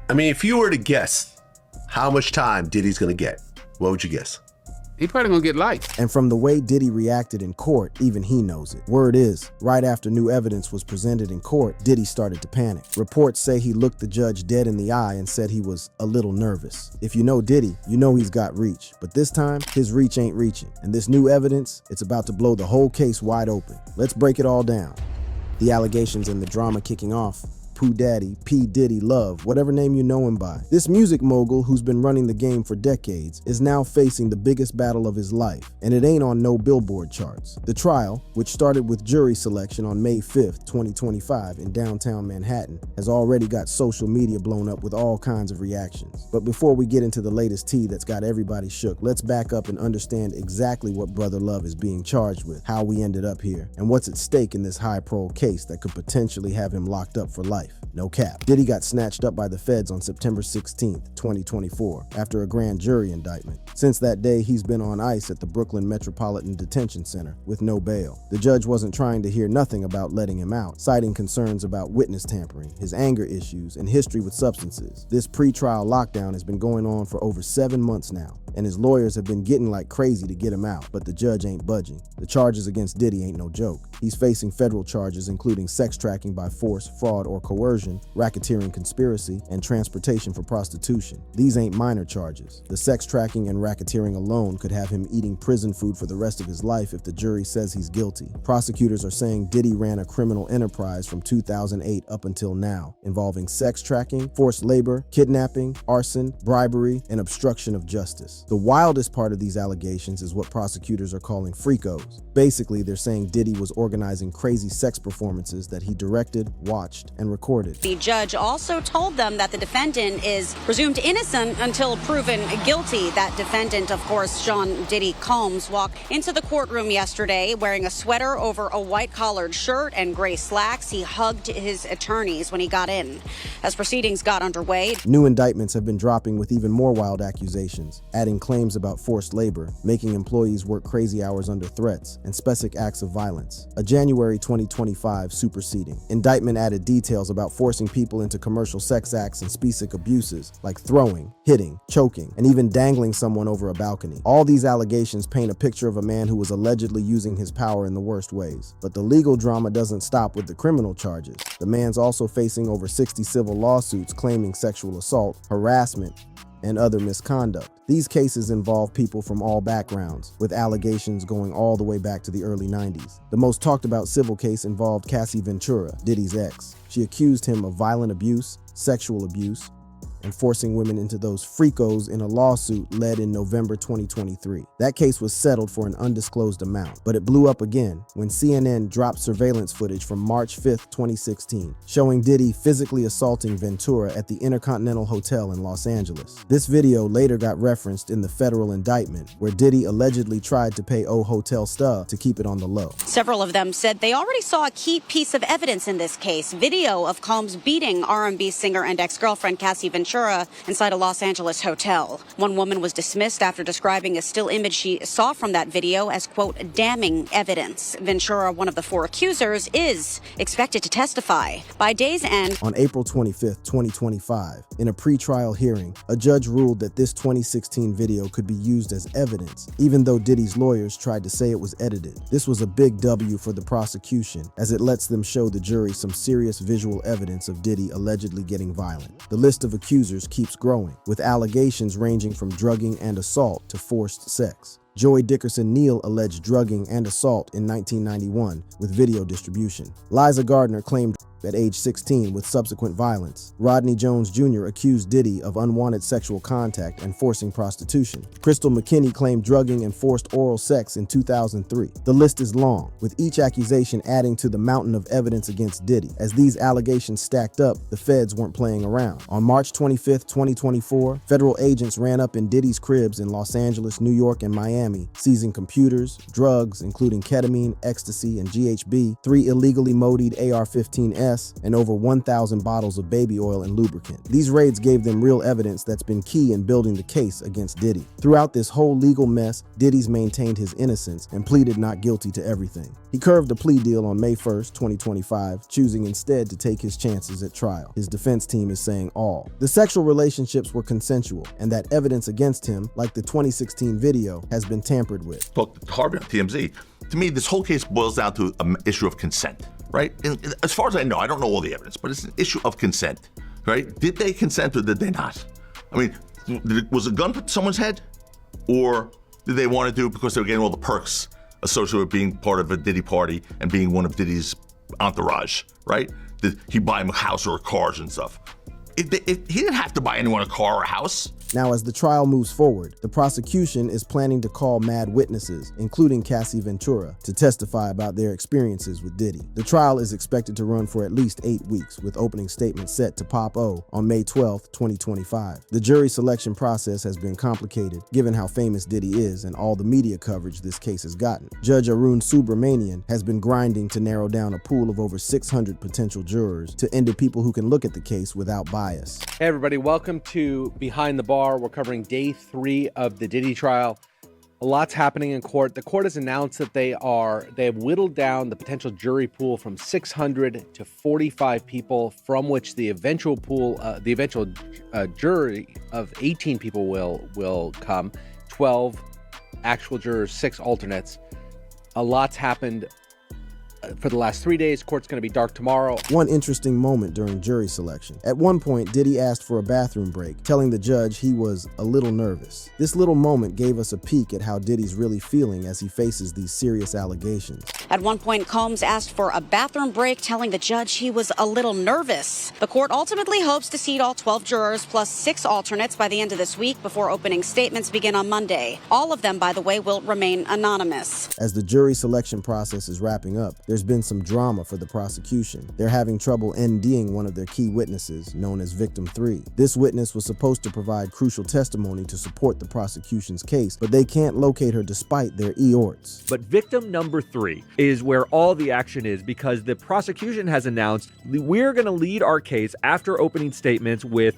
I mean, if you were to guess how much time Diddy's gonna get, what would you guess? He probably gonna get life. And from the way Diddy reacted in court, even he knows it. Word is, right after new evidence was presented in court, Diddy started to panic. Reports say he looked the judge dead in the eye and said he was a little nervous. If you know Diddy, you know he's got reach. But this time, his reach ain't reaching. And this new evidence, it's about to blow the whole case wide open. Let's break it all down. The allegations and the drama kicking off. Pooh Daddy, P. Diddy Love, whatever name you know him by. This music mogul who's been running the game for decades is now facing the biggest battle of his life, and it ain't on no Billboard charts. The trial, which started with jury selection on May 5th, 2025 in downtown Manhattan, has already got social media blown up with all kinds of reactions. But before we get into the latest tea that's got everybody shook, let's back up and understand exactly what Brother Love is being charged with, how we ended up here, and what's at stake in this high-profile case that could potentially have him locked up for life. No cap. Diddy got snatched up by the feds on September 16th, 2024, after a grand jury indictment. Since that day, he's been on ice at the Brooklyn Metropolitan Detention Center with no bail. The judge wasn't trying to hear nothing about letting him out, citing concerns about witness tampering, his anger issues, and history with substances. This pre-trial lockdown has been going on for over 7 months now, and his lawyers have been getting like crazy to get him out, but the judge ain't budging. The charges against Diddy ain't no joke. He's facing federal charges including sex tracking by force, fraud, or coercion, racketeering conspiracy, and transportation for prostitution. These ain't minor charges. The sex tracking and racketeering alone could have him eating prison food for the rest of his life if the jury says he's guilty. Prosecutors are saying Diddy ran a criminal enterprise from 2008 up until now, involving sex tracking, forced labor, kidnapping, arson, bribery, and obstruction of justice. The wildest part of these allegations is what prosecutors are calling freakos. Basically, they're saying Diddy was organizing crazy sex performances that he directed, watched, and recorded. The judge also told them that the defendant is presumed innocent until proven guilty. That defendant, of course, Sean Diddy Combs, walked into the courtroom yesterday wearing a sweater over a white-collared shirt and gray slacks. He hugged his attorneys when he got in. As proceedings got underway, new indictments have been dropping with even more wild accusations, adding claims about forced labor, making employees work crazy hours under threats, and specific acts of violence. A January 2025 superseding indictment added details about forcing people into commercial sex acts and specific abuses like throwing, hitting, choking, and even dangling someone over a balcony. All these allegations paint a picture of a man who was allegedly using his power in the worst ways. But the legal drama doesn't stop with the criminal charges. The man's also facing over 60 civil lawsuits claiming sexual assault, harassment, and other misconduct. These cases involve people from all backgrounds, with allegations going all the way back to the early 90s. The most talked about civil case involved Cassie Ventura, Diddy's ex. She accused him of violent abuse, sexual abuse, and forcing women into those freakos in a lawsuit led in November 2023. That case was settled for an undisclosed amount, but it blew up again when CNN dropped surveillance footage from March 5th, 2016, showing Diddy physically assaulting Ventura at the Intercontinental Hotel in Los Angeles. This video later got referenced in the federal indictment, where Diddy allegedly tried to pay hotel staff to keep it on the low. several of them said they already saw a key piece of evidence in this case, video of Combs beating R&B singer and ex-girlfriend Cassie Ventura inside a Los Angeles hotel. One woman was dismissed after describing a still image she saw from that video as, quote, damning evidence. Ventura, one of the four accusers, is expected to testify. By day's end, on April 25th, 2025, in a pre-trial hearing, a judge ruled that this 2016 video could be used as evidence, even though Diddy's lawyers tried to say it was edited. This was a big W for the prosecution, as it lets them show the jury some serious visual evidence of Diddy allegedly getting violent. The list of accusers keeps growing, with allegations ranging from drugging and assault to forced sex. Joey Dickerson Neal alleged drugging and assault in 1991 with video distribution. Liza Gardner claimed at age 16 with subsequent violence. Rodney Jones Jr. accused Diddy of unwanted sexual contact and forcing prostitution. Crystal McKinney claimed drugging and forced oral sex in 2003. The list is long, with each accusation adding to the mountain of evidence against Diddy. As these allegations stacked up, the feds weren't playing around. On March 25th, 2024, federal agents ran up in Diddy's cribs in Los Angeles, New York, and Miami, Miami, seizing computers, drugs, including ketamine, ecstasy, and GHB, 3 illegally modied AR-15s, and over 1,000 bottles of baby oil and lubricant. These raids gave them real evidence that's been key in building the case against Diddy. Throughout this whole legal mess, Diddy's maintained his innocence and pleaded not guilty to everything. He curved a plea deal on May 1st, 2025, choosing instead to take his chances at trial. His defense team is saying all. The sexual relationships were consensual, and that evidence against him, like the 2016 video, has been tampered with. Talk to Harvey on TMZ. To me, this whole case boils down to an issue of consent, right? And as far as I know, I don't know all the evidence, but it's an issue of consent, right? Did they consent or did they not? I mean, was a gun put to someone's head? Or did they want to do it because they were getting all the perks associated with being part of a Diddy party and being one of Diddy's entourage, right? Did he buy him a house or cars and stuff? He didn't have to buy anyone a car or a house. Now, as the trial moves forward, the prosecution is planning to call mad witnesses, including Cassie Ventura, to testify about their experiences with Diddy. The trial is expected to run for at least 8 weeks, with opening statements set to pop O on May 12, 2025. The jury selection process has been complicated, given how famous Diddy is and all the media coverage this case has gotten. Judge Arun Subramanian has been grinding to narrow down a pool of over 600 potential jurors to end to people who can look at the case without bias. Hey everybody, welcome to Behind the Bar. We're covering day 3 of the Diddy trial. A lot's happening in court. The court has announced that they have whittled down the potential jury pool from 600 to 45 people, from which the eventual jury of 18 people will come. 12 actual jurors, 6 alternates. A lot's happened for the last 3 days. Court's going to be dark tomorrow. One interesting moment during jury selection. At one point, Diddy asked for a bathroom break, telling the judge he was a little nervous. This little moment gave us a peek at how Diddy's really feeling as he faces these serious allegations. At one point, Combs asked for a bathroom break, telling the judge he was a little nervous. The court ultimately hopes to seat all 12 jurors plus 6 alternates by the end of this week before opening statements begin on Monday. All of them, by the way, will remain anonymous. As the jury selection process is wrapping up, there's been some drama for the prosecution. They're having trouble NDing one of their key witnesses, known as Victim 3. This witness was supposed to provide crucial testimony to support the prosecution's case, but they can't locate her despite their eorts. But victim number 3 is where all the action is, because the prosecution has announced we're going to lead our case after opening statements with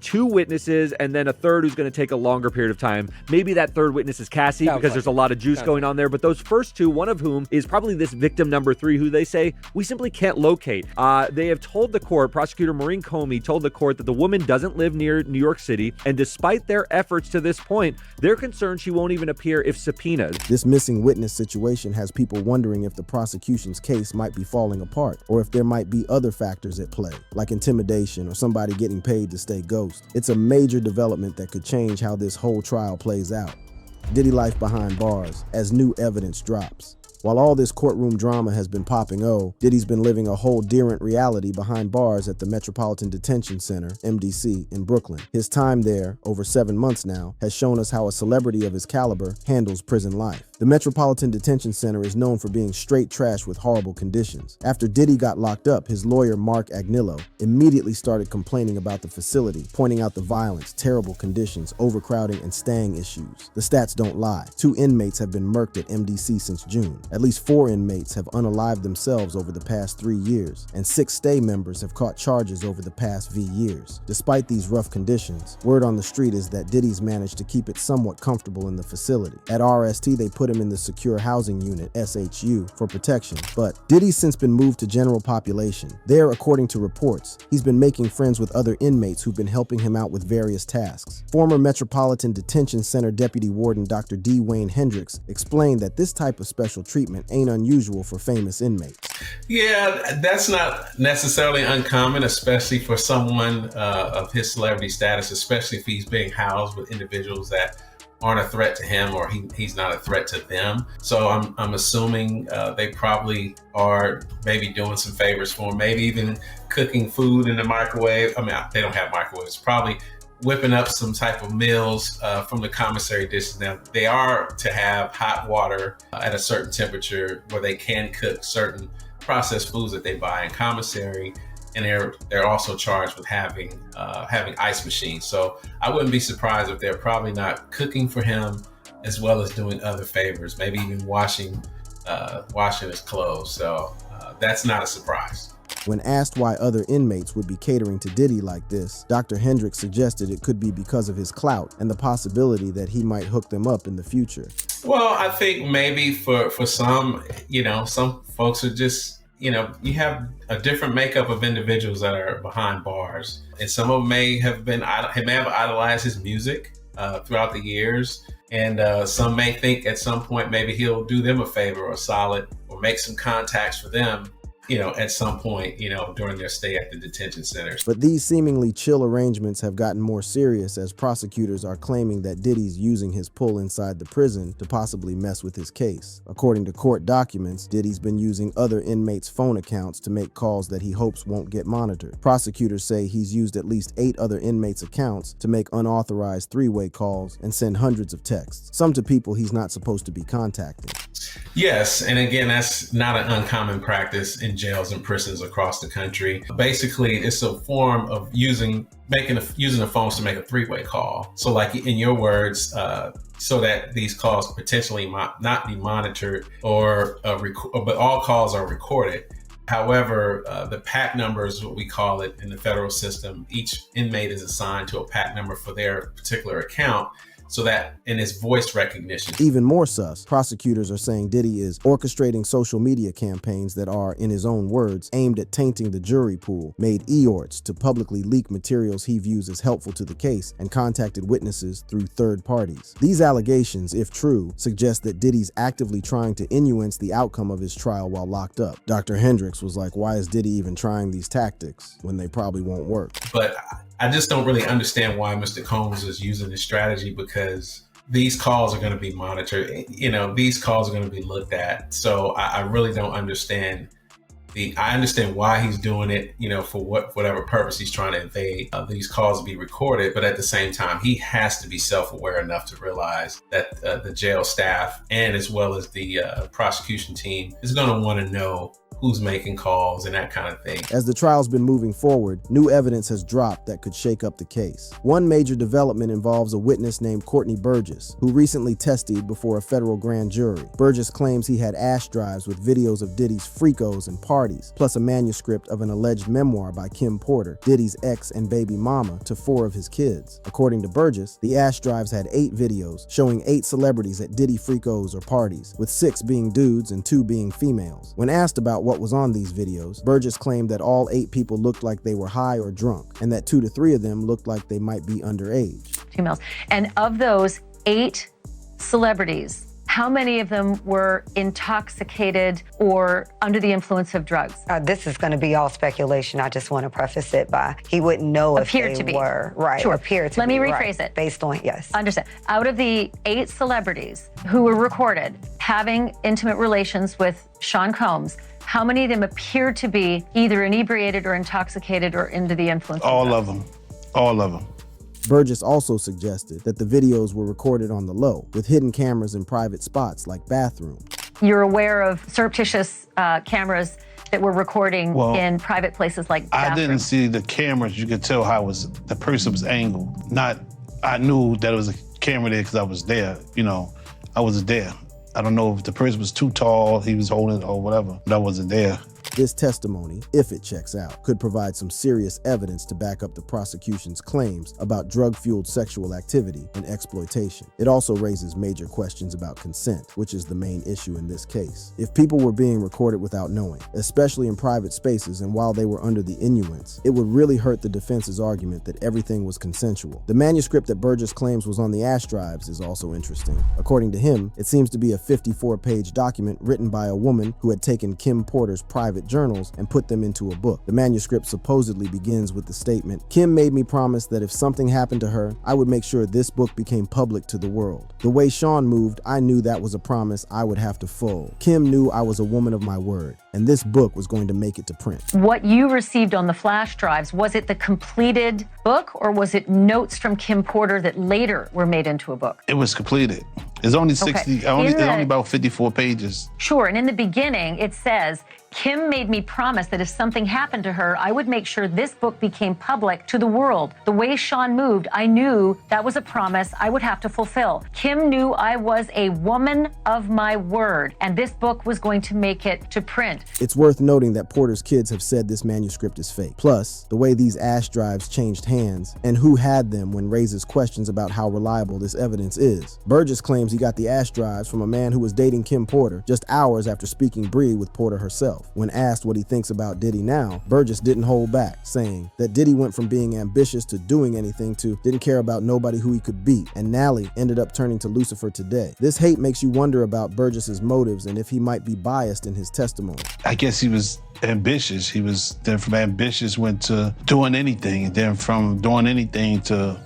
2 witnesses and then a third who's going to take a longer period of time. Maybe that third witness is Cassie, because there's a lot of juice going on there. But those first 2, one of whom is probably this victim number 3, who they say we simply can't locate. They have told the court, prosecutor Maureen Comey told the court that the woman doesn't live near New York City, and despite their efforts to this point, they're concerned she won't even appear if subpoenaed. This missing witness situation has people wondering if the prosecution's case might be falling apart, or if there might be other factors at play, like intimidation or somebody getting paid to stay ghost. It's a major development that could change how this whole trial plays out. Diddy life behind bars as new evidence drops. While all this courtroom drama has been popping Diddy's been living a whole different reality behind bars at the Metropolitan Detention Center, MDC, in Brooklyn. His time there, over 7 months now, has shown us how a celebrity of his caliber handles prison life. The Metropolitan Detention Center is known for being straight trash with horrible conditions. After Diddy got locked up, his lawyer, Mark Agnillo, immediately started complaining about the facility, pointing out the violence, terrible conditions, overcrowding, and staying issues. The stats don't lie. 2 inmates have been murked at MDC since June. At least 4 inmates have unalived themselves over the past 3 years, and 6 stay members have caught charges over the past years. Despite these rough conditions, word on the street is that Diddy's managed to keep it somewhat comfortable in the facility. At RST, they put him in the Secure Housing Unit, SHU, for protection, but Diddy's since been moved to general population. There, according to reports, he's been making friends with other inmates who've been helping him out with various tasks. Former Metropolitan Detention Center Deputy Warden Dr. D. Wayne Hendricks explained that this type of special treatment ain't unusual for famous inmates. Yeah, that's not necessarily uncommon, especially for someone of his celebrity status, especially if he's being housed with individuals that aren't a threat to him, or he's not a threat to them. So I'm assuming they probably are maybe doing some favors for him, maybe even cooking food in the microwave. I mean, they don't have microwaves, probably whipping up some type of meals from the commissary dishes. Now, they are to have hot water at a certain temperature where they can cook certain processed foods that they buy in commissary. And they're also charged with having ice machines. So I wouldn't be surprised if they're probably not cooking for him as well as doing other favors, maybe even washing his clothes. So that's not a surprise. When asked why other inmates would be catering to Diddy like this, Dr. Hendricks suggested it could be because of his clout and the possibility that he might hook them up in the future. Well, I think maybe for some, some folks are just, you have a different makeup of individuals that are behind bars. And some of them may have idolized his music throughout the years. And some may think at some point maybe he'll do them a favor or a solid or make some contacts for them, at some point, during their stay at the detention centers. But these seemingly chill arrangements have gotten more serious as prosecutors are claiming that Diddy's using his pull inside the prison to possibly mess with his case. According to court documents, Diddy's been using other inmates' phone accounts to make calls that he hopes won't get monitored. Prosecutors say he's used at least 8 other inmates' accounts to make unauthorized three-way calls and send hundreds of texts, some to people he's not supposed to be contacting. Yes, and again, that's not an uncommon practice in jails and prisons across the country. Basically, it's a form of using the phones to make a three-way call. So like in your words, so that these calls potentially might not be monitored but all calls are recorded. However, the PAC number is what we call it in the federal system. Each inmate is assigned to a PAC number for their particular account. So that in his voice recognition. Even more sus, prosecutors are saying Diddy is orchestrating social media campaigns that are, in his own words, aimed at tainting the jury pool, made eOrts to publicly leak materials he views as helpful to the case, and contacted witnesses through third parties. These allegations, if true, suggest that Diddy's actively trying to influence the outcome of his trial while locked up. Dr. Hendricks was like, why is Diddy even trying these tactics when they probably won't work? But I just don't really understand why Mr. Combs is using this strategy, because these calls are going to be monitored. These calls are going to be looked at. So I really don't understand I understand why he's doing it, for whatever purpose he's trying to evade these calls to be recorded. But at the same time, he has to be self-aware enough to realize that the jail staff and as well as the prosecution team is going to want to know who's making calls and that kind of thing. As the trial's been moving forward, new evidence has dropped that could shake up the case. One major development involves a witness named Courtney Burgess, who recently testified before a federal grand jury. Burgess claims he had ash drives with videos of Diddy's freakos and parties, plus a manuscript of an alleged memoir by Kim Porter, Diddy's ex and baby mama to 4 of his kids. According to Burgess, the ash drives had 8 videos showing 8 celebrities at Diddy freakos or parties, with 6 being dudes and 2 being females. When asked about what was on these videos, Burgess claimed that all 8 people looked like they were high or drunk, and that 2 to 3 of them looked like they might be underage. Females. And of those 8 celebrities, how many of them were intoxicated or under the influence of drugs? This is going to be all speculation. I just want to preface it by he wouldn't know if they were. Right. Sure. Appear to Let me be, rephrase right. it. Based on, yes. Understand. Out of the 8 celebrities who were recorded having intimate relations with Sean Combs, how many of them appeared to be either inebriated or intoxicated or under the influence of drugs? All of them. All of them. Burgess also suggested that the videos were recorded on the low, with hidden cameras in private spots like bathrooms. You're aware of surreptitious cameras that were recording in private places like bathrooms? I didn't see the cameras. You could tell how the person was angled. I knew that it was a camera there because I was there. I wasn't there. I don't know if the person was too tall, he was holding it or whatever, but I wasn't there. This testimony, if it checks out, could provide some serious evidence to back up the prosecution's claims about drug-fueled sexual activity and exploitation. It also raises major questions about consent, which is the main issue in this case. If people were being recorded without knowing, especially in private spaces and while they were under the influence, it would really hurt the defense's argument that everything was consensual. The manuscript that Burgess claims was on the ash drives is also interesting. According to him, it seems to be a 54-page document written by a woman who had taken Kim Porter's private journals and put them into a book. The manuscript supposedly begins with the statement, "Kim made me promise that if something happened to her, I would make sure this book became public to the world. The way Sean moved, I knew that was a promise I would have to fulfill. Kim knew I was a woman of my word, and this book was going to make it to print." What you received on the flash drives, was it the completed book or was it notes from Kim Porter that later were made into a book? It was completed. It's only 60, Okay. it's only about 54 pages. Sure, and in the beginning, it says, Kim made me promise that if something happened to her, I would make sure this book became public to the world. The way Sean moved, I knew that was a promise I would have to fulfill. Kim knew I was a woman of my word, and this book was going to make it to print. It's worth noting that Porter's kids have said this manuscript is fake. Plus, the way these ash drives changed hands and who had them when raises questions about how reliable this evidence is. Burgess claims he got the ash drives from a man who was dating Kim Porter just hours after speaking Bree with Porter herself. When asked what he thinks about Diddy now, Burgess didn't hold back, saying that Diddy went from being ambitious to doing anything to didn't care about nobody who he could beat, and Nally ended up turning to Lucifer today. This hate makes you wonder about Burgess's motives and if he might be biased in his testimony. I guess he was ambitious. He was then from ambitious went to doing anything, and then from doing anything to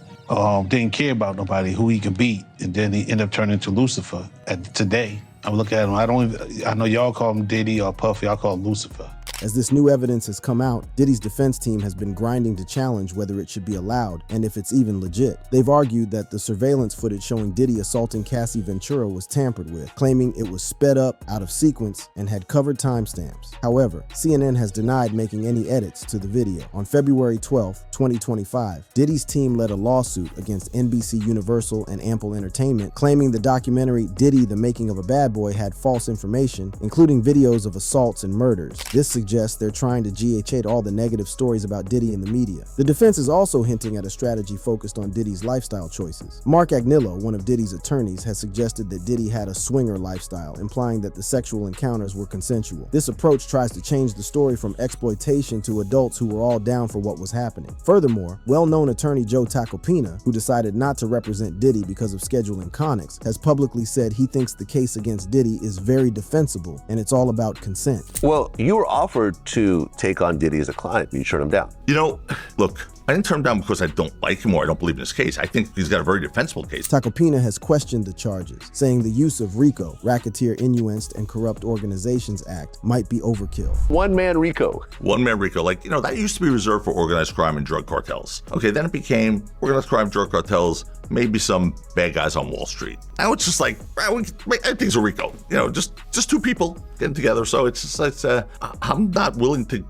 didn't care about nobody who he could beat, and then he ended up turning to Lucifer. Today, I look at him. I know y'all call him Diddy or Puffy. I call him Lucifer. As this new evidence has come out, Diddy's defense team has been grinding to challenge whether it should be allowed and if it's even legit. They've argued that the surveillance footage showing Diddy assaulting Cassie Ventura was tampered with, claiming it was sped up, out of sequence, and had covered timestamps. However, CNN has denied making any edits to the video. On February 12, 2025, Diddy's team led a lawsuit against NBC Universal and Ample Entertainment, claiming the documentary Diddy, The Making of a Bad Boy had false information, including videos of assaults and murders. This suggests they're trying to GH8 all the negative stories about Diddy in the media. The defense is also hinting at a strategy focused on Diddy's lifestyle choices. Mark Agnillo, one of Diddy's attorneys, has suggested that Diddy had a swinger lifestyle, implying that the sexual encounters were consensual. This approach tries to change the story from exploitation to adults who were all down for what was happening. Furthermore, well-known attorney Joe Tacopina, who decided not to represent Diddy because of scheduling conics, has publicly said he thinks the case against Diddy is very defensible and it's all about consent. Well, you were offered to take on Diddy as a client, but you turned him down. You know, look, I didn't turn him down because I don't like him or I don't believe in his case. I think he's got a very defensible case. Tacopina has questioned the charges, saying the use of RICO, Racketeer Innuenced and Corrupt Organizations Act, might be overkill. One-man RICO. One-man RICO, like, that used to be reserved for organized crime and drug cartels. Okay, then it became organized crime, drug cartels, maybe some bad guys on Wall Street. Now it's just like, I think it's a RICO. Just two people getting together. So I'm not willing to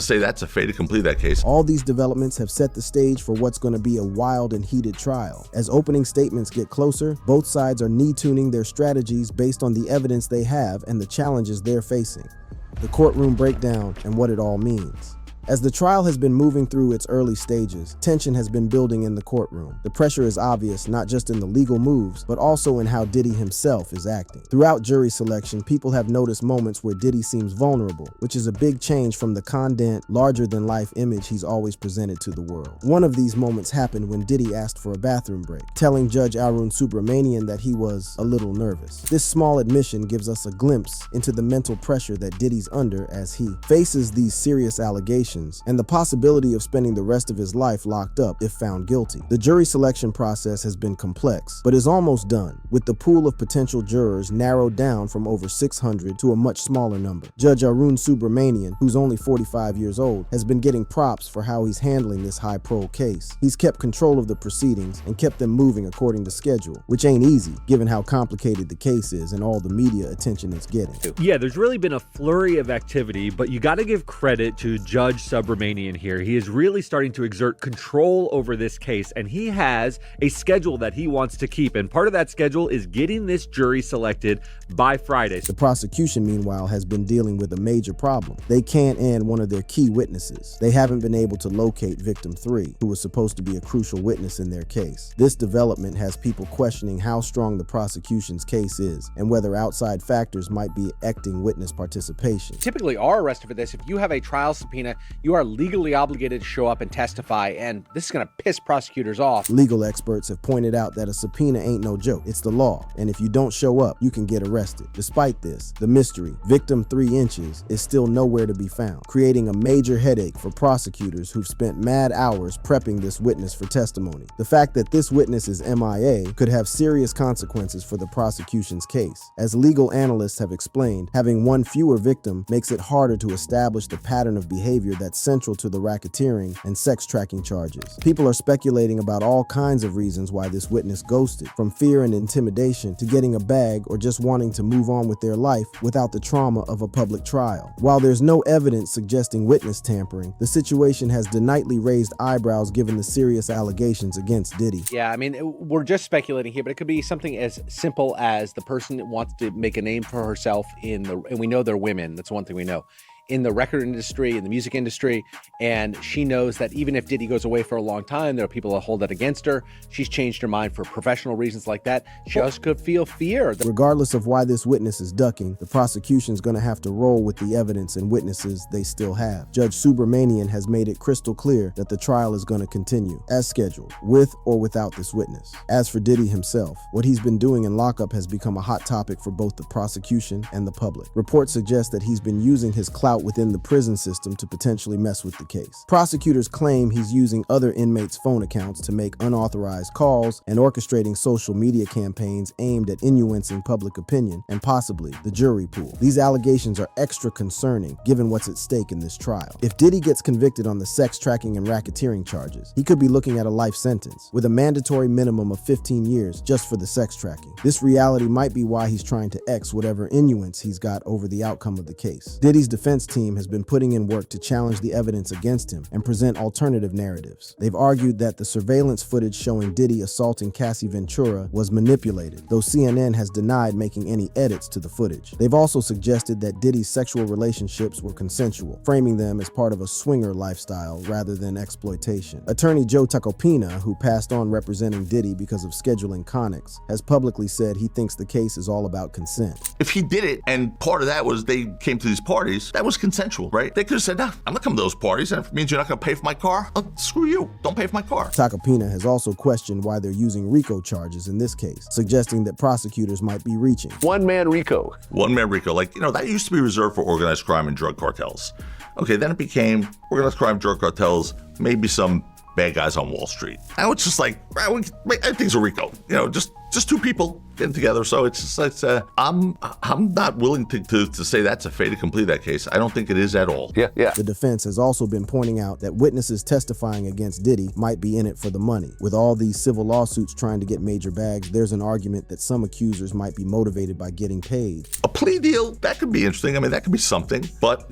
say that's a fait accompli that case. All these developments have set the stage for what's going to be a wild and heated trial. As opening statements get closer, both sides are knee-tuning their strategies based on the evidence they have and the challenges they're facing. The courtroom breakdown and what it all means. As the trial has been moving through its early stages, tension has been building in the courtroom. The pressure is obvious not just in the legal moves, but also in how Diddy himself is acting. Throughout jury selection, people have noticed moments where Diddy seems vulnerable, which is a big change from the condensed, larger-than-life image he's always presented to the world. One of these moments happened when Diddy asked for a bathroom break, telling Judge Arun Subramanian that he was a little nervous. This small admission gives us a glimpse into the mental pressure that Diddy's under as he faces these serious allegations and the possibility of spending the rest of his life locked up if found guilty. The jury selection process has been complex, but is almost done, with the pool of potential jurors narrowed down from over 600 to a much smaller number. Judge Arun Subramanian, who's only 45 years old, has been getting props for how he's handling this high-pro case. He's kept control of the proceedings and kept them moving according to schedule, which ain't easy, given how complicated the case is and all the media attention it's getting. Yeah, there's really been a flurry of activity, but you got to give credit to Judge Subramanian here. He is really starting to exert control over this case, and he has a schedule that he wants to keep, and part of that schedule is getting this jury selected by Friday. The prosecution, meanwhile, has been dealing with a major problem. They can't end one of their key witnesses. They haven't been able to locate victim 3, who was supposed to be a crucial witness in their case. This development has people questioning how strong the prosecution's case is and whether outside factors might be affecting witness participation. Typically are arrested for this. If you have a trial subpoena, you are legally obligated to show up and testify, and this is going to piss prosecutors off. Legal experts have pointed out that a subpoena ain't no joke. It's the law, and if you don't show up, you can get arrested. Despite this, the mystery, victim 3 inches, is still nowhere to be found, creating a major headache for prosecutors who've spent mad hours prepping this witness for testimony. The fact that this witness is MIA could have serious consequences for the prosecution's case. As legal analysts have explained, having one fewer victim makes it harder to establish the pattern of behavior that's central to the racketeering and sex tracking charges. People are speculating about all kinds of reasons why this witness ghosted, from fear and intimidation to getting a bag or just wanting to move on with their life without the trauma of a public trial. While there's no evidence suggesting witness tampering, the situation has nightly raised eyebrows given the serious allegations against Diddy. Yeah, I mean, we're just speculating here, but it could be something as simple as the person that wants to make a name for herself and we know they're women, that's one thing we know, in the record industry, in the music industry, and she knows that even if Diddy goes away for a long time, there are people that hold that against her. She's changed her mind for professional reasons like that. She also could feel fear. Regardless of why this witness is ducking, the prosecution's going to have to roll with the evidence and witnesses they still have. Judge Subramanian has made it crystal clear that the trial is going to continue, as scheduled, with or without this witness. As for Diddy himself, what he's been doing in lockup has become a hot topic for both the prosecution and the public. Reports suggest that he's been using his clout within the prison system to potentially mess with the case. Prosecutors claim he's using other inmates' phone accounts to make unauthorized calls and orchestrating social media campaigns aimed at influencing public opinion and possibly the jury pool. These allegations are extra concerning given what's at stake in this trial. If Diddy gets convicted on the sex tracking and racketeering charges, he could be looking at a life sentence with a mandatory minimum of 15 years just for the sex tracking. This reality might be why he's trying to X whatever influence he's got over the outcome of the case. Diddy's defense team has been putting in work to challenge the evidence against him and present alternative narratives. They've argued that the surveillance footage showing Diddy assaulting Cassie Ventura was manipulated, though CNN has denied making any edits to the footage. They've also suggested that Diddy's sexual relationships were consensual, framing them as part of a swinger lifestyle rather than exploitation. Attorney Joe Tacopina, who passed on representing Diddy because of scheduling conics, has publicly said he thinks the case is all about consent. If he did it and part of that was they came to these parties, that was consensual, right? They could have said, nah, I'm not coming to those parties, and if it means you're not going to pay for my car, screw you, don't pay for my car. Tacopina has also questioned why they're using RICO charges in this case, suggesting that prosecutors might be reaching. One-man RICO. One-man RICO, that used to be reserved for organized crime and drug cartels. Okay, then it became organized crime, drug cartels, maybe some bad guys on Wall Street. Now it's just like, I think it's a RICO, just two people getting together. So it's just, I'm not willing to say that's a fait accompli that case. I don't think it is at all. Yeah. The defense has also been pointing out that witnesses testifying against Diddy might be in it for the money. With all these civil lawsuits trying to get major bags, there's an argument that some accusers might be motivated by getting paid. A plea deal, that could be interesting. I mean, that could be something. But,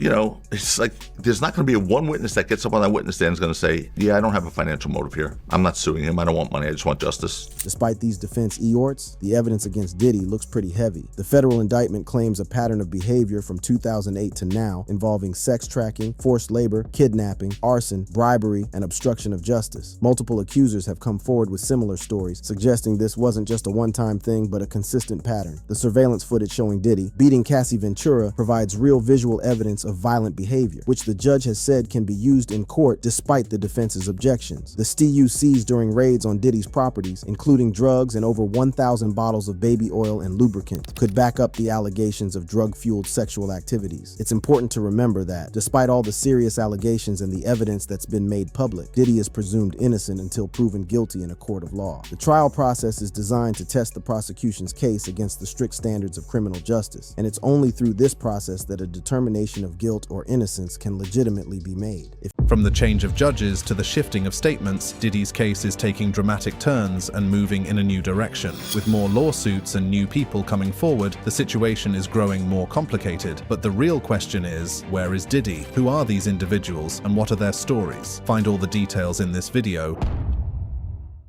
it's like there's not going to be one witness that gets up on that witness stand is going to say, yeah, I don't have a financial motive here. I'm not suing him. I don't want money. I just want justice. Despite these defense eorts, the evidence against Diddy looks pretty heavy. The federal indictment claims a pattern of behavior from 2008 to now involving sex tracking, forced labor, kidnapping, arson, bribery, and obstruction of justice. Multiple accusers have come forward with similar stories, suggesting this wasn't just a one-time thing, but a consistent pattern. The surveillance footage showing Diddy beating Cassie Ventura provides real visual evidence of violent behavior, which the judge has said can be used in court despite the defense's objections. The STU seized during raids on Diddy's properties, including drugs and over 1,000 bottles of baby oil and lubricant, could back up the allegations of drug-fueled sexual activities. It's important to remember that, despite all the serious allegations and the evidence that's been made public, Diddy is presumed innocent until proven guilty in a court of law. The trial process is designed to test the prosecution's case against the strict standards of criminal justice, and it's only through this process that a determination of guilt or innocence can legitimately be made. From the change of judges to the shifting of statements, Diddy's case is taking dramatic turns and moving in a new direction. With more lawsuits and new people coming forward, the situation is growing more complicated. But the real question is, where is Diddy? Who are these individuals and what are their stories? Find all the details in this video.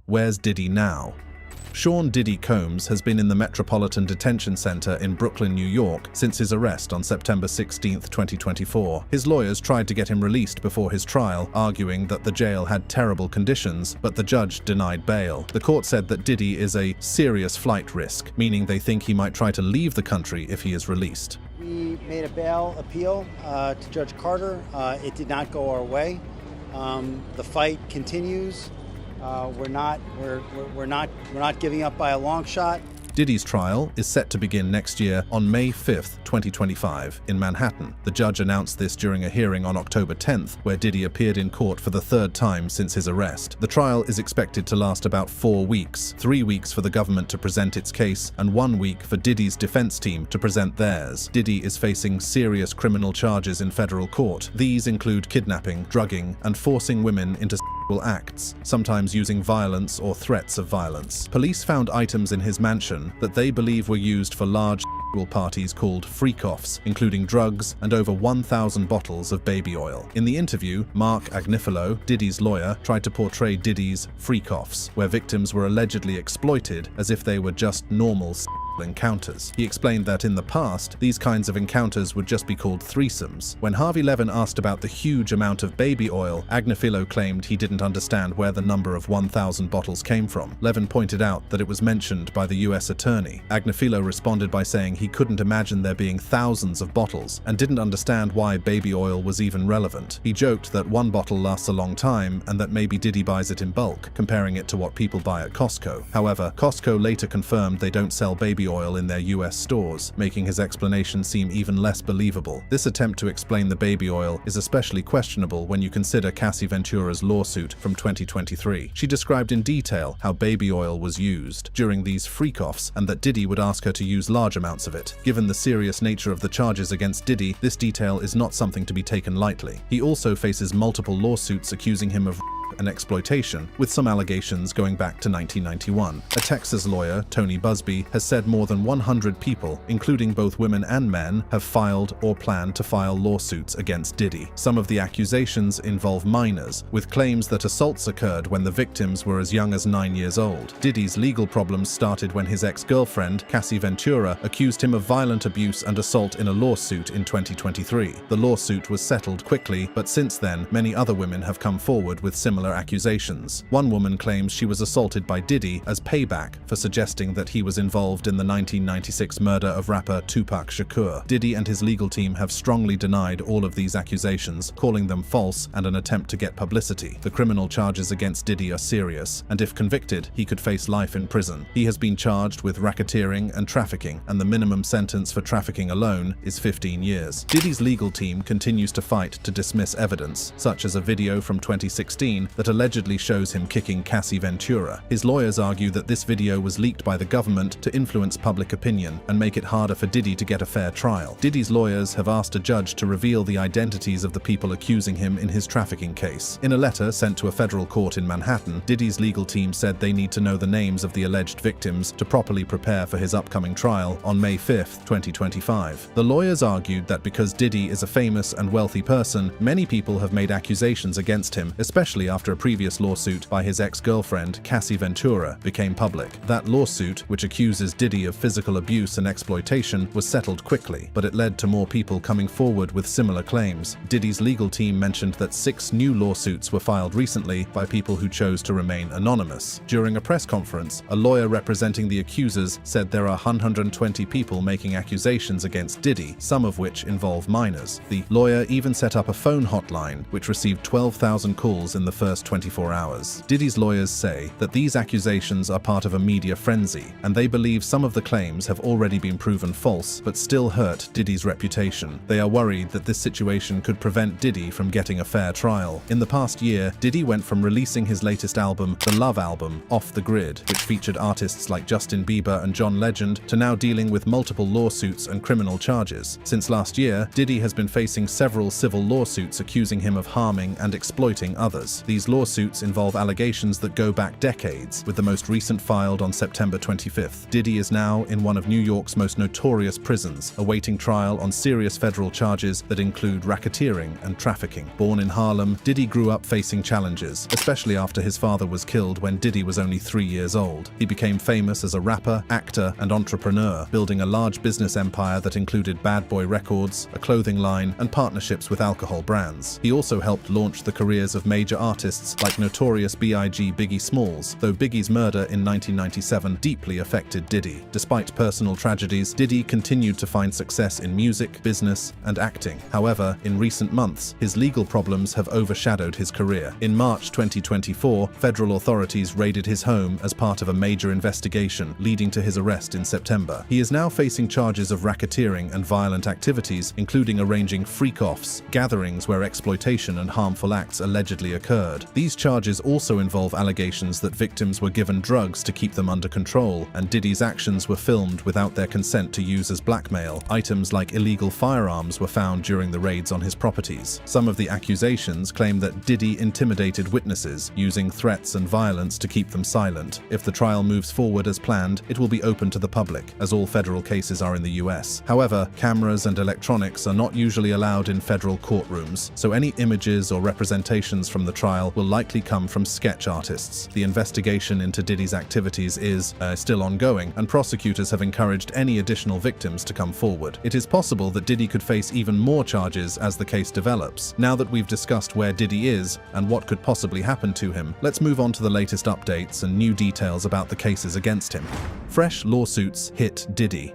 Where's Diddy now? Sean Diddy Combs has been in the Metropolitan Detention Center in Brooklyn, New York, since his arrest on September 16, 2024. His lawyers tried to get him released before his trial, arguing that the jail had terrible conditions, but the judge denied bail. The court said that Diddy is a serious flight risk, meaning they think he might try to leave the country if he is released. We made a bail appeal to Judge Carter. It did not go our way. The fight continues. We're not giving up by a long shot. Diddy's trial is set to begin next year on May 5th, 2025, in Manhattan. The judge announced this during a hearing on October 10th, where Diddy appeared in court for the third time since his arrest. The trial is expected to last about 4 weeks, 3 weeks for the government to present its case, and 1 week for Diddy's defense team to present theirs. Diddy is facing serious criminal charges in federal court. These include kidnapping, drugging, and forcing women into sexual acts, sometimes using violence or threats of violence. Police found items in his mansion that they believe were used for large sexual parties called freak-offs, including drugs and over 1,000 bottles of baby oil. In the interview, Mark Agnifilo, Diddy's lawyer, tried to portray Diddy's freak-offs, where victims were allegedly exploited as if they were just normal encounters. He explained that in the past, these kinds of encounters would just be called threesomes. When Harvey Levin asked about the huge amount of baby oil, Agnifilo claimed he didn't understand where the number of 1,000 bottles came from. Levin pointed out that it was mentioned by the US attorney. Agnifilo responded by saying he couldn't imagine there being thousands of bottles and didn't understand why baby oil was even relevant. He joked that one bottle lasts a long time and that maybe Diddy buys it in bulk, comparing it to what people buy at Costco. However, Costco later confirmed they don't sell baby oil in their US stores, making his explanation seem even less believable. This attempt to explain the baby oil is especially questionable when you consider Cassie Ventura's lawsuit from 2023. She described in detail how baby oil was used during these freak-offs and that Diddy would ask her to use large amounts of it. Given the serious nature of the charges against Diddy, this detail is not something to be taken lightly. He also faces multiple lawsuits accusing him of and exploitation, with some allegations going back to 1991. A Texas lawyer, Tony Busby, has said more than 100 people, including both women and men, have filed or plan to file lawsuits against Diddy. Some of the accusations involve minors, with claims that assaults occurred when the victims were as young as 9 years old. Diddy's legal problems started when his ex-girlfriend, Cassie Ventura, accused him of violent abuse and assault in a lawsuit in 2023. The lawsuit was settled quickly, but since then, many other women have come forward with similar accusations. One woman claims she was assaulted by Diddy as payback for suggesting that he was involved in the 1996 murder of rapper Tupac Shakur. Diddy and his legal team have strongly denied all of these accusations, calling them false and an attempt to get publicity. The criminal charges against Diddy are serious, and if convicted, he could face life in prison. He has been charged with racketeering and trafficking, and the minimum sentence for trafficking alone is 15 years. Diddy's legal team continues to fight to dismiss evidence, such as a video from 2016 that allegedly shows him kicking Cassie Ventura. His lawyers argue that this video was leaked by the government to influence public opinion and make it harder for Diddy to get a fair trial. Diddy's lawyers have asked a judge to reveal the identities of the people accusing him in his trafficking case. In a letter sent to a federal court in Manhattan, Diddy's legal team said they need to know the names of the alleged victims to properly prepare for his upcoming trial on May 5th, 2025. The lawyers argued that because Diddy is a famous and wealthy person, many people have made accusations against him, especially after a previous lawsuit by his ex-girlfriend, Cassie Ventura, became public. That lawsuit, which accuses Diddy of physical abuse and exploitation, was settled quickly, but it led to more people coming forward with similar claims. Diddy's legal team mentioned that 6 new lawsuits were filed recently by people who chose to remain anonymous. During a press conference, a lawyer representing the accusers said there are 120 people making accusations against Diddy, some of which involve minors. The lawyer even set up a phone hotline, which received 12,000 calls in the first 24 hours. Diddy's lawyers say that these accusations are part of a media frenzy, and they believe some of the claims have already been proven false, but still hurt Diddy's reputation. They are worried that this situation could prevent Diddy from getting a fair trial. In the past year, Diddy went from releasing his latest album, the Love Album, Off the Grid, which featured artists like Justin Bieber and John Legend, to now dealing with multiple lawsuits and criminal charges. Since last year, Diddy has been facing several civil lawsuits accusing him of harming and exploiting others. These lawsuits involve allegations that go back decades, with the most recent filed on September 25th. Diddy is now in one of New York's most notorious prisons, awaiting trial on serious federal charges that include racketeering and trafficking. Born in Harlem, Diddy grew up facing challenges, especially after his father was killed when Diddy was only 3 years old. He became famous as a rapper, actor, and entrepreneur, building a large business empire that included Bad Boy Records, a clothing line, and partnerships with alcohol brands. He also helped launch the careers of major artists artists like notorious B.I.G. Biggie Smalls, though Biggie's murder in 1997 deeply affected Diddy. Despite personal tragedies, Diddy continued to find success in music, business, and acting. However, in recent months, his legal problems have overshadowed his career. In March 2024, federal authorities raided his home as part of a major investigation, leading to his arrest in September. He is now facing charges of racketeering and violent activities, including arranging freak-offs, gatherings where exploitation and harmful acts allegedly occurred. These charges also involve allegations that victims were given drugs to keep them under control, and Diddy's actions were filmed without their consent to use as blackmail. Items like illegal firearms were found during the raids on his properties. Some of the accusations claim that Diddy intimidated witnesses, using threats and violence to keep them silent. If the trial moves forward as planned, it will be open to the public, as all federal cases are in the US. However, cameras and electronics are not usually allowed in federal courtrooms, so any images or representations from the trial will likely come from sketch artists. The investigation into Diddy's activities is still ongoing, and prosecutors have encouraged any additional victims to come forward. It is possible that Diddy could face even more charges as the case develops. Now that we've discussed where Diddy is and what could possibly happen to him, let's move on to the latest updates and new details about the cases against him. Fresh lawsuits hit Diddy.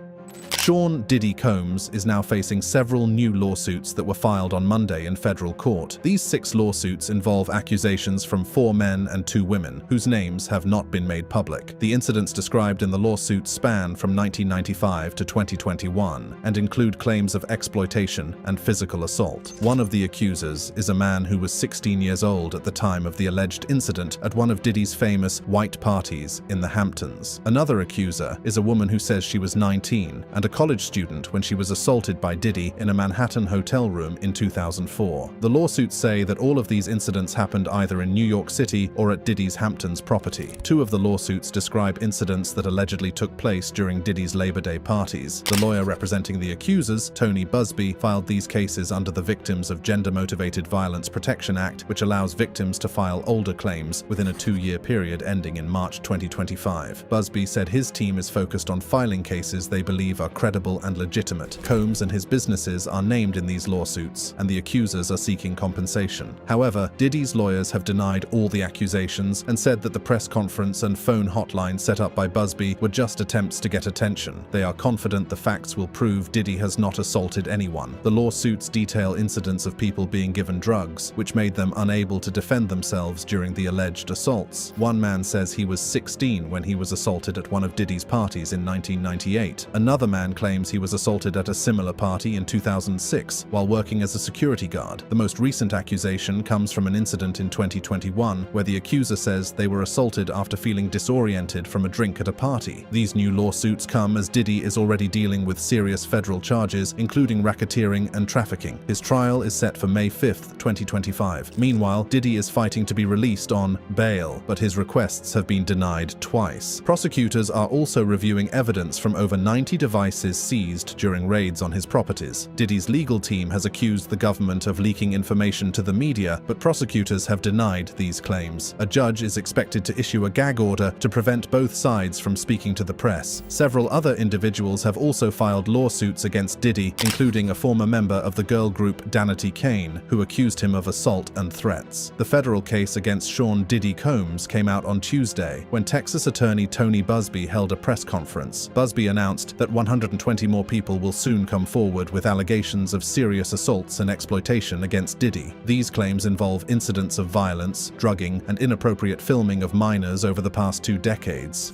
Sean Diddy Combs is now facing several new lawsuits that were filed on Monday in federal court. These 6 lawsuits involve accusations from 4 men and 2 women, whose names have not been made public. The incidents described in the lawsuits span from 1995 to 2021 and include claims of exploitation and physical assault. One of the accusers is a man who was 16 years old at the time of the alleged incident at one of Diddy's famous white parties in the Hamptons. Another accuser is a woman who says she was 19 and a college student when she was assaulted by Diddy in a Manhattan hotel room in 2004. The lawsuits say that all of these incidents happened either in New York City or at Diddy's Hamptons property. 2 of the lawsuits describe incidents that allegedly took place during Diddy's Labor Day parties. The lawyer representing the accusers, Tony Busby, filed these cases under the Victims of Gender-Motivated Violence Protection Act, which allows victims to file older claims within a 2-year period ending in March 2025. Busby said his team is focused on filing cases they believe are credible and legitimate. Combs and his businesses are named in these lawsuits, and the accusers are seeking compensation. However, Diddy's lawyers have denied all the accusations and said that the press conference and phone hotline set up by Busby were just attempts to get attention. They are confident the facts will prove Diddy has not assaulted anyone. The lawsuits detail incidents of people being given drugs, which made them unable to defend themselves during the alleged assaults. One man says he was 16 when he was assaulted at one of Diddy's parties in 1998. Another man claims he was assaulted at a similar party in 2006 while working as a security guard. The most recent accusation comes from an incident in 2021 where the accuser says they were assaulted after feeling disoriented from a drink at a party. These new lawsuits come as Diddy is already dealing with serious federal charges, including racketeering and trafficking. His trial is set for May 5th, 2025. Meanwhile, Diddy is fighting to be released on bail, but his requests have been denied twice. Prosecutors are also reviewing evidence from over 90 devices seized during raids on his properties. Diddy's legal team has accused the government of leaking information to the media, but prosecutors have denied these claims. A judge is expected to issue a gag order to prevent both sides from speaking to the press. Several other individuals have also filed lawsuits against Diddy, including a former member of the girl group Danity Kane, who accused him of assault and threats. The federal case against Sean Diddy Combs came out on Tuesday, when Texas attorney Tony Busby held a press conference. Busby announced that 120 more people will soon come forward with allegations of serious assaults and exploitation against Diddy. These claims involve incidents of violence, drugging, and inappropriate filming of minors over the past 2 decades.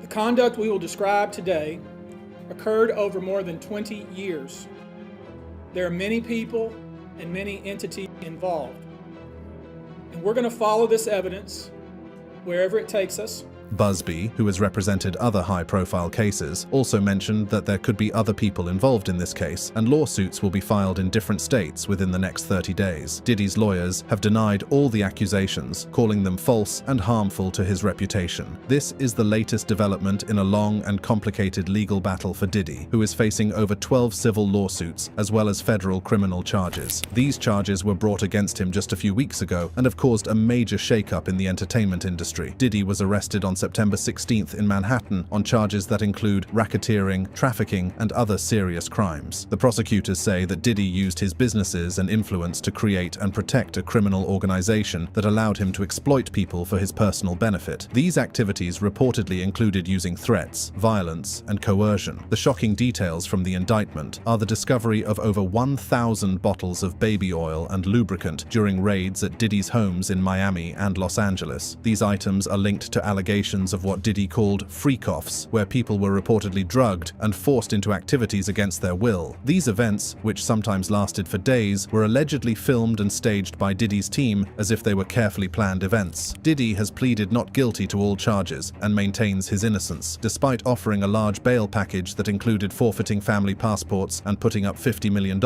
The conduct we will describe today occurred over more than 20 years. There are many people and many entities involved. And we're going to follow this evidence wherever it takes us. Busby, who has represented other high-profile cases, also mentioned that there could be other people involved in this case, and lawsuits will be filed in different states within the next 30 days. Diddy's lawyers have denied all the accusations, calling them false and harmful to his reputation. This is the latest development in a long and complicated legal battle for Diddy, who is facing over 12 civil lawsuits as well as federal criminal charges. These charges were brought against him just a few weeks ago and have caused a major shakeup in the entertainment industry. Diddy was arrested on September 16th in Manhattan on charges that include racketeering, trafficking, and other serious crimes. The prosecutors say that Diddy used his businesses and influence to create and protect a criminal organization that allowed him to exploit people for his personal benefit. These activities reportedly included using threats, violence, and coercion. The shocking details from the indictment are the discovery of over 1,000 bottles of baby oil and lubricant during raids at Diddy's homes in Miami and Los Angeles. These items are linked to allegations of what Diddy called freak-offs, where people were reportedly drugged and forced into activities against their will. These events, which sometimes lasted for days, were allegedly filmed and staged by Diddy's team as if they were carefully planned events. Diddy has pleaded not guilty to all charges and maintains his innocence, despite offering a large bail package that included forfeiting family passports and putting up $50 million.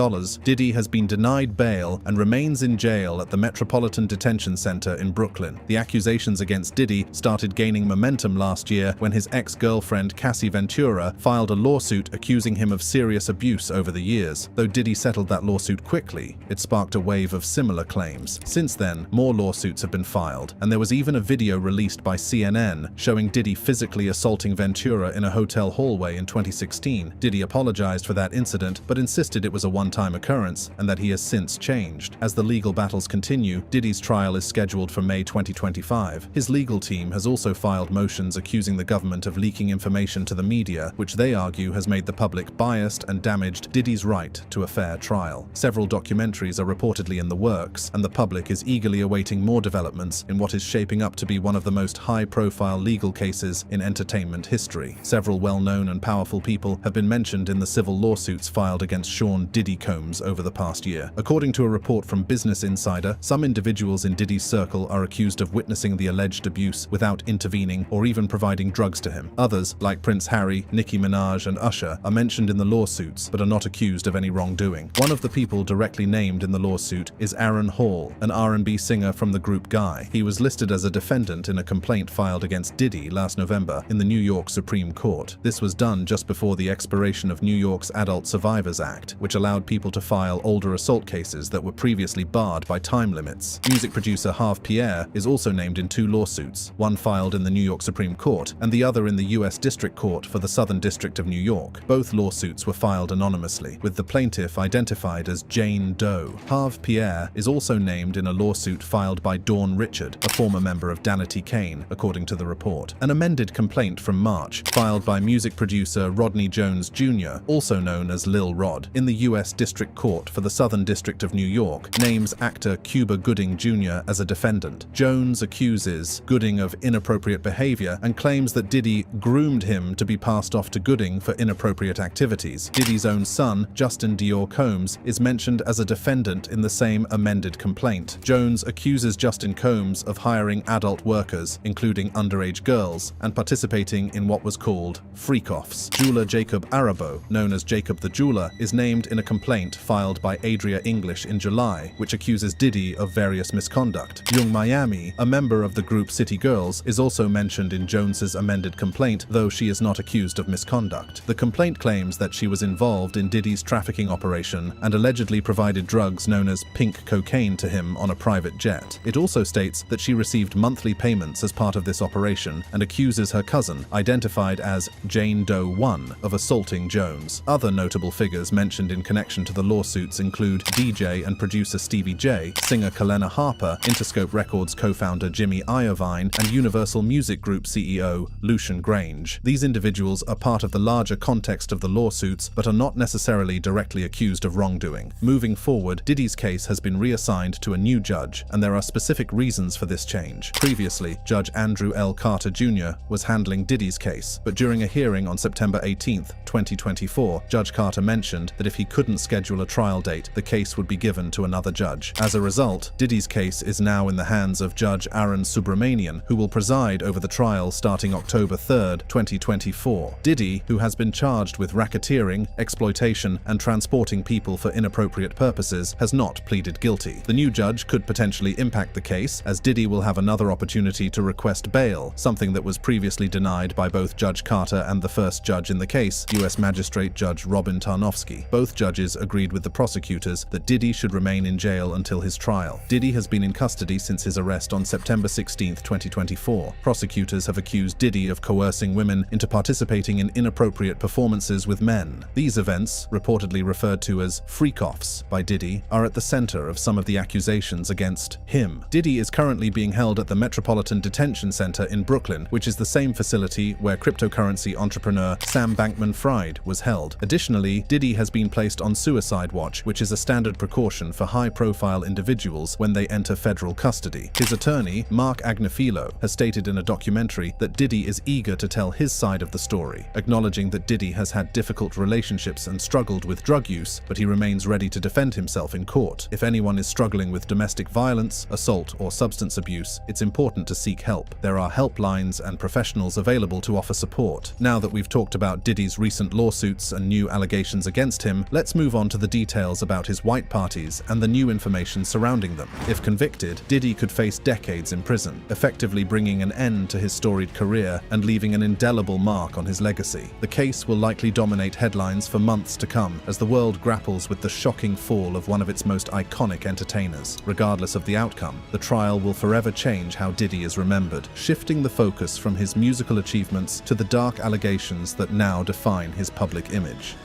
Diddy has been denied bail and remains in jail at the Metropolitan Detention Center in Brooklyn. The accusations against Diddy started gaining momentum last year when his ex-girlfriend Cassie Ventura filed a lawsuit accusing him of serious abuse over the years. Though Diddy settled that lawsuit quickly, it sparked a wave of similar claims. Since then, more lawsuits have been filed, and there was even a video released by CNN showing Diddy physically assaulting Ventura in a hotel hallway in 2016. Diddy apologized for that incident, but insisted it was a one-time occurrence and that he has since changed. As the legal battles continue, Diddy's trial is scheduled for May 2025. His legal team has also filed motions accusing the government of leaking information to the media, which they argue has made the public biased and damaged Diddy's right to a fair trial. Several documentaries are reportedly in the works, and the public is eagerly awaiting more developments in what is shaping up to be one of the most high-profile legal cases in entertainment history. Several well-known and powerful people have been mentioned in the civil lawsuits filed against Sean Diddy Combs over the past year. According to a report from Business Insider, some individuals in Diddy's circle are accused of witnessing the alleged abuse without intervening or even providing drugs to him. Others, like Prince Harry, Nicki Minaj, and Usher, are mentioned in the lawsuits but are not accused of any wrongdoing. One of the people directly named in the lawsuit is Aaron Hall, an R&B singer from the group Guy. He was listed as a defendant in a complaint filed against Diddy last November in the New York Supreme Court. This was done just before the expiration of New York's Adult Survivors Act, which allowed people to file older assault cases that were previously barred by time limits. Music producer Harve Pierre is also named in two lawsuits, one filed in the New York Supreme Court and the other in the U.S. District Court for the Southern District of New York. Both lawsuits were filed anonymously, with the plaintiff identified as Jane Doe. Harve Pierre is also named in a lawsuit filed by Dawn Richard, a former member of Danity Kane, according to the report. An amended complaint from March, filed by music producer Rodney Jones Jr., also known as Lil Rod, in the U.S. District Court for the Southern District of New York, names actor Cuba Gooding Jr. as a defendant. Jones accuses Gooding of inappropriate behavior and claims that Diddy groomed him to be passed off to Gooding for inappropriate activities. Diddy's own son, Justin Dior Combs, is mentioned as a defendant in the same amended complaint. Jones accuses Justin Combs of hiring adult workers, including underage girls, and participating in what was called freak-offs. Jeweler Jacob Arabo, known as Jacob the Jeweler, is named in a complaint filed by Adria English in July, which accuses Diddy of various misconduct. Young Miami, a member of the group City Girls, is also mentioned in Jones's amended complaint, though she is not accused of misconduct. The complaint claims that she was involved in Diddy's trafficking operation and allegedly provided drugs known as pink cocaine to him on a private jet. It also states that she received monthly payments as part of this operation and accuses her cousin, identified as Jane Doe 1, of assaulting Jones. Other notable figures mentioned in connection to the lawsuits include DJ and producer Stevie J, singer Kalena Harper, Interscope Records co-founder Jimmy Iovine, and Universal Music Group CEO Lucian Grange. These individuals are part of the larger context of the lawsuits, but are not necessarily directly accused of wrongdoing. Moving forward, Diddy's case has been reassigned to a new judge, and there are specific reasons for this change. Previously, Judge Andrew L. Carter Jr. was handling Diddy's case, but during a hearing on September 18, 2024, Judge Carter mentioned that if he couldn't schedule a trial date, the case would be given to another judge. As a result, Diddy's case is now in the hands of Judge Aaron Subramanian, who will preside over the trial starting October 3, 2024. Diddy, who has been charged with racketeering, exploitation, and transporting people for inappropriate purposes, has not pleaded guilty. The new judge could potentially impact the case, as Diddy will have another opportunity to request bail, something that was previously denied by both Judge Carter and the first judge in the case, U.S. Magistrate Judge Robin Tarnowski. Both judges agreed with the prosecutors that Diddy should remain in jail until his trial. Diddy has been in custody since his arrest on September 16, 2024. Prosecutors prosecutors have accused Diddy of coercing women into participating in inappropriate performances with men. These events, reportedly referred to as freak-offs by Diddy, are at the center of some of the accusations against him. Diddy is currently being held at the Metropolitan Detention Center in Brooklyn, which is the same facility where cryptocurrency entrepreneur Sam Bankman-Fried was held. Additionally, Diddy has been placed on suicide watch, which is a standard precaution for high-profile individuals when they enter federal custody. His attorney, Mark Agnifilo, has stated in a documentary that Diddy is eager to tell his side of the story, acknowledging that Diddy has had difficult relationships and struggled with drug use, but he remains ready to defend himself in court. If anyone is struggling with domestic violence, assault, or substance abuse, it's important to seek help. There are helplines and professionals available to offer support. Now that we've talked about Diddy's recent lawsuits and new allegations against him, let's move on to the details about his white parties and the new information surrounding them. If convicted, Diddy could face decades in prison, effectively bringing an end to his storied career and leaving an indelible mark on his legacy. The case will likely dominate headlines for months to come as the world grapples with the shocking fall of one of its most iconic entertainers. Regardless of the outcome, the trial will forever change how Diddy is remembered, shifting the focus from his musical achievements to the dark allegations that now define his public image.